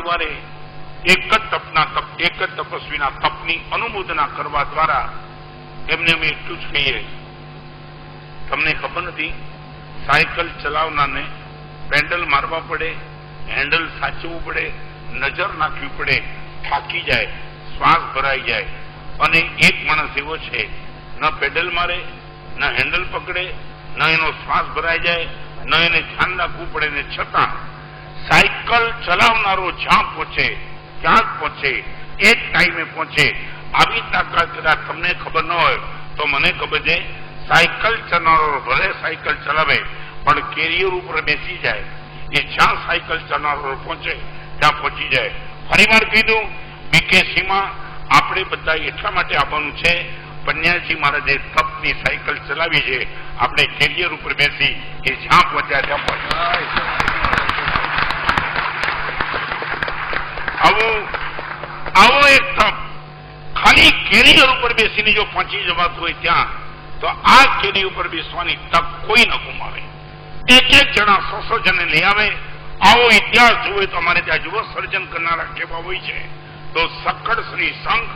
રવિવારે એક જ તપસ્વીના તપની અનુમોદના કરવા દ્વારા એમને અમે એટલું જ કહીએ, તમને ખબર નથી સાયકલ ચલાવનારને પેન્ડલ મારવા પડે, હેન્ડલ સાચવવું પડે, નજર નાખવી પડે, થાકી જાય, શ્વાસ ભરાઈ જાય. અને એક માણસ એવો છે ન પેડલ મારે, ન હેન્ડલ પકડે, ન એનો શ્વાસ ભરાઈ જાય, ન એને ધ્યાન રાખવું પડે, ને છતાં સાયકલ ચલાવનારો જ્યાં પહોંચે ક્યાં પહોંચે, એ જ ટાઈમે પહોંચે. આવી તાકાત કદાચ તમને ખબર ન હોય તો મને ખબર છે. સાયકલ ચલાવનારો ભલે સાયકલ ચલાવે પણ કેરિયર ઉપર બેસી જાય, એ જ્યાં સાયકલ ચલાવનારો પહોંચે ત્યાં પહોંચી જાય. ફરી વાર કીધું, બીકેસીમાં આપણે બધા એટલા માટે આવવાનું છે, પન્યાજી મહારાજે તપની સાયકલ ચલાવી છે, આપણે કેરિયર ઉપર બેસી એ જ્યાં પહોંચ્યા ત્યાં પહોંચ્યા. આવો એક તપ ખાલી કેરિયર ઉપર બેસીને જો પહોંચી જવાતું હોય ત્યાં, તો આ કેરી ઉપર બેસવાની તક કોઈ ન ગુમાવે. એક જણા 100 જણને લઈ આવે. આવો ઇતિહાસ જુએ તો અમારે ત્યાં જુઓ સર્જન કરનારા કેવા હોય છે. તો સક્કડ શ્રી સંઘ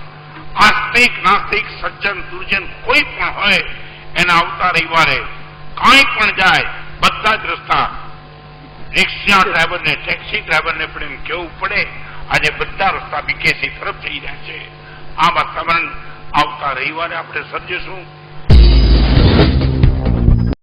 આસ્તિક નાસ્તિક સજ્જન દુર્જન કોઈ પણ હોય એના આવતા રવિવારે કાંઈ પણ જાય, બધા જ રસ્તા રિક્ષા ડ્રાઈવરને ટેક્સી ડ્રાઈવરને પણ એમ કેવું પડે આજે બધા રસ્તા બીકેસી તરફ જઈ રહ્યા છે. આ વાતાવરણ આવતા રવિવારે આપણે સર્જીશું.